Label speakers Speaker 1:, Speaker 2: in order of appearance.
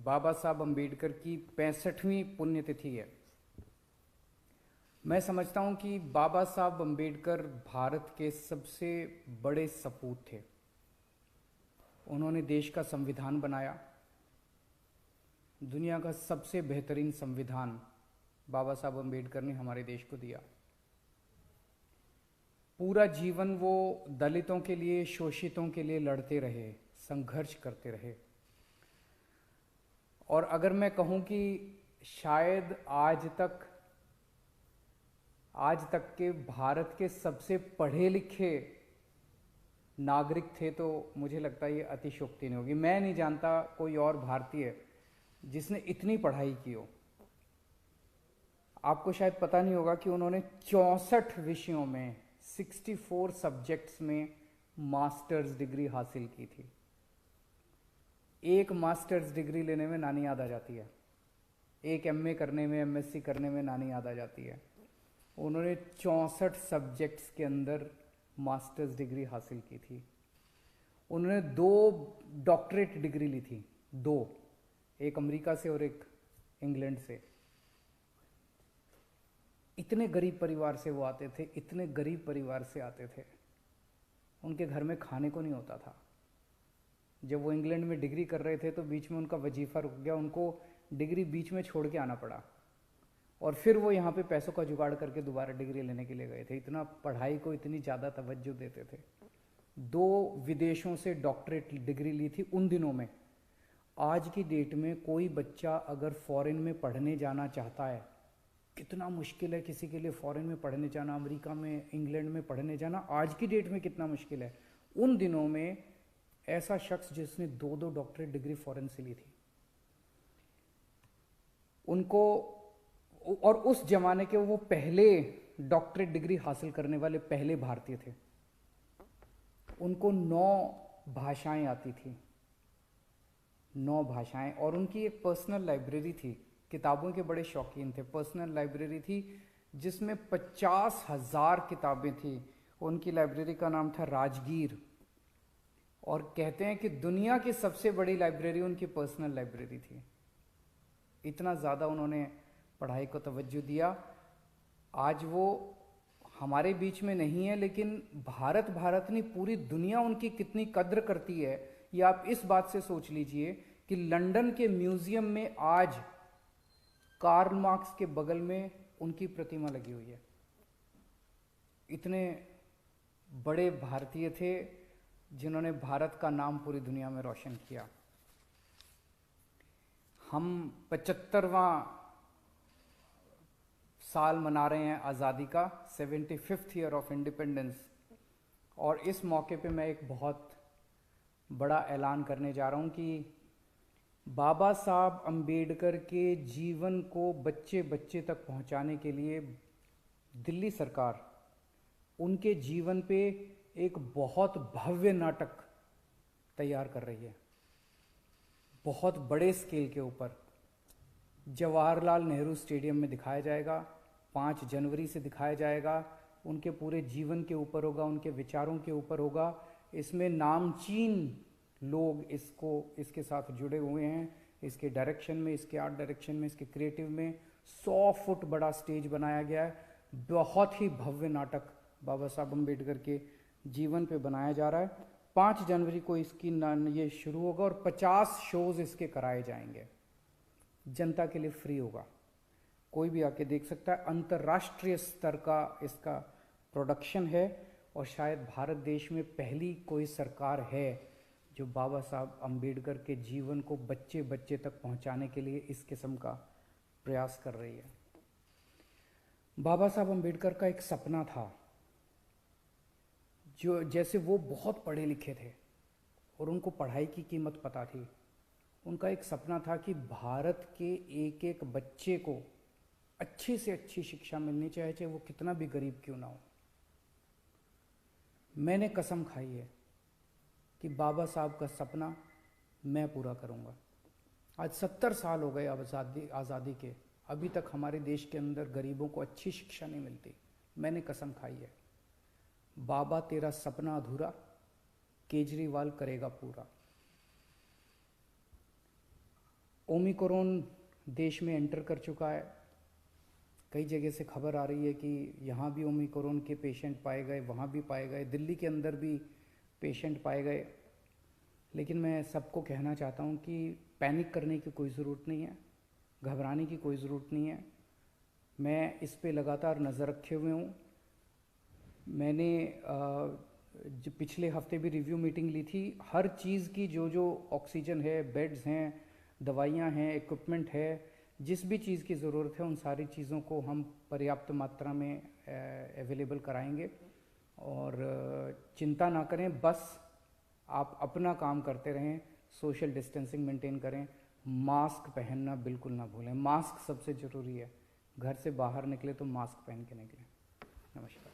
Speaker 1: बाबा साहब अम्बेडकर की 65वीं पुण्यतिथि है। मैं समझता हूं कि बाबा साहब अम्बेडकर भारत के सबसे बड़े सपूत थे। उन्होंने देश का संविधान बनाया। दुनिया का सबसे बेहतरीन संविधान बाबा साहब अम्बेडकर ने हमारे देश को दिया। पूरा जीवन वो दलितों के लिए, शोषितों के लिए लड़ते रहे, संघर्ष करते रहे। और अगर मैं कहूं कि शायद आज तक के भारत के सबसे पढ़े लिखे नागरिक थे, तो मुझे लगता है ये अतिशयोक्ति नहीं होगी। मैं नहीं जानता कोई और भारतीय जिसने इतनी पढ़ाई की हो। आपको शायद पता नहीं होगा कि उन्होंने 64 विषयों में 64 सब्जेक्ट्स में मास्टर्स डिग्री हासिल की थी। एक मास्टर्स डिग्री लेने में नानी याद आ जाती है, एक एमए करने में, एमएससी करने में नानी याद आ जाती है। उन्होंने 64 सब्जेक्ट्स के अंदर मास्टर्स डिग्री हासिल की थी। उन्होंने 2 डॉक्टरेट डिग्री ली थी, 2, एक अमेरिका से और एक इंग्लैंड से। इतने गरीब परिवार से वो आते थे, इतने गरीब परिवार से आते थे, उनके घर में खाने को नहीं होता था। जब वो इंग्लैंड में डिग्री कर रहे थे तो बीच में उनका वजीफा रुक गया, उनको डिग्री बीच में छोड़ के आना पड़ा, और फिर वो यहाँ पे पैसों का जुगाड़ करके दोबारा डिग्री लेने के लिए गए थे। इतना पढ़ाई को इतनी ज़्यादा तवज्जो देते थे। 2 विदेशों से डॉक्टरेट डिग्री ली थी उन दिनों में। आज की डेट में कोई बच्चा अगर फॉरेन में पढ़ने जाना चाहता है, कितना मुश्किल है किसी के लिए फॉरेन में पढ़ने जाना, अमेरिका में, इंग्लैंड में पढ़ने जाना आज की डेट में कितना मुश्किल है। उन दिनों में ऐसा शख्स जिसने 2 डॉक्टरेट डिग्री फॉरेन से ली थी, उनको, और उस जमाने के वो पहले डॉक्टरेट डिग्री हासिल करने वाले पहले भारतीय थे। उनको 9 भाषाएं आती थी, 9 भाषाएं। और उनकी एक पर्सनल लाइब्रेरी थी, किताबों के बड़े शौकीन थे। पर्सनल लाइब्रेरी थी जिसमें 50,000 किताबें थी। उनकी लाइब्रेरी का नाम था राजगीर। और कहते हैं कि दुनिया की सबसे बड़ी लाइब्रेरी उनकी पर्सनल लाइब्रेरी थी। इतना ज़्यादा उन्होंने पढ़ाई को तवज्जो दिया। आज वो हमारे बीच में नहीं है, लेकिन भारत नहीं, पूरी दुनिया उनकी कितनी कद्र करती है ये आप इस बात से सोच लीजिए कि लंदन के म्यूजियम में आज कार्ल मार्क्स के बगल में उनकी प्रतिमा लगी हुई है। इतने बड़े भारतीय थे जिन्होंने भारत का नाम पूरी दुनिया में रोशन किया। हम 75वां साल मना रहे हैं आज़ादी का, 75th ईयर ऑफ इंडिपेंडेंस। और इस मौके पे मैं एक बहुत बड़ा ऐलान करने जा रहा हूँ कि बाबा साहब अम्बेडकर के जीवन को बच्चे बच्चे तक पहुँचाने के लिए दिल्ली सरकार उनके जीवन पे एक बहुत भव्य नाटक तैयार कर रही है, बहुत बड़े स्केल के ऊपर। जवाहरलाल नेहरू स्टेडियम में दिखाया जाएगा, 5 जनवरी से दिखाया जाएगा। उनके पूरे जीवन के ऊपर होगा, उनके विचारों के ऊपर होगा। इसमें नामचीन लोग इसके साथ जुड़े हुए हैं, इसके डायरेक्शन में, इसके आर्ट डायरेक्शन में, इसके क्रिएटिव में। 100 फुट बड़ा स्टेज बनाया गया है। बहुत ही भव्य नाटक बाबा साहब अम्बेडकर के जीवन पे बनाया जा रहा है। 5 जनवरी को ये शुरू होगा और 50 शोज इसके कराए जाएंगे। जनता के लिए फ्री होगा, कोई भी आके देख सकता है। अंतर्राष्ट्रीय स्तर का इसका प्रोडक्शन है और शायद भारत देश में पहली कोई सरकार है जो बाबा साहब अम्बेडकर के जीवन को बच्चे बच्चे तक पहुंचाने के लिए इस किस्म का प्रयास कर रही है। बाबा साहब अम्बेडकर का एक सपना था, जो जैसे वो बहुत पढ़े लिखे थे और उनको पढ़ाई की कीमत पता थी। उनका एक सपना था कि भारत के एक एक बच्चे को अच्छी से अच्छी शिक्षा मिलनी चाहिए, चाहे वो कितना भी गरीब क्यों ना हो। मैंने कसम खाई है कि बाबा साहब का सपना मैं पूरा करूंगा। आज 70 साल हो गए आज़ादी के, अभी तक हमारे देश के अंदर गरीबों को अच्छी शिक्षा नहीं मिलती। मैंने कसम खाई है, बाबा तेरा सपना अधूरा, केजरीवाल करेगा पूरा। ओमिक्रॉन देश में एंटर कर चुका है। कई जगह से खबर आ रही है कि यहाँ भी ओमिक्रॉन के पेशेंट पाए गए, वहाँ भी पाए गए, दिल्ली के अंदर भी पेशेंट पाए गए। लेकिन मैं सबको कहना चाहता हूँ कि पैनिक करने की कोई ज़रूरत नहीं है, घबराने की कोई ज़रूरत नहीं है। मैं इस पे लगातार नज़र रखे हुए हूँ। मैंने जो पिछले हफ्ते भी रिव्यू मीटिंग ली थी। हर चीज़ की जो ऑक्सीजन है, बेड्स हैं, दवाइयाँ हैं, इक्विपमेंट है, जिस भी चीज़ की ज़रूरत है उन सारी चीज़ों को हम पर्याप्त मात्रा में अवेलेबल कराएंगे। और चिंता ना करें, बस आप अपना काम करते रहें, सोशल डिस्टेंसिंग मेंटेन करें, मास्क पहनना बिल्कुल ना भूलें। मास्क सबसे ज़रूरी है, घर से बाहर निकले तो मास्क पहन के निकलें। नमस्कार।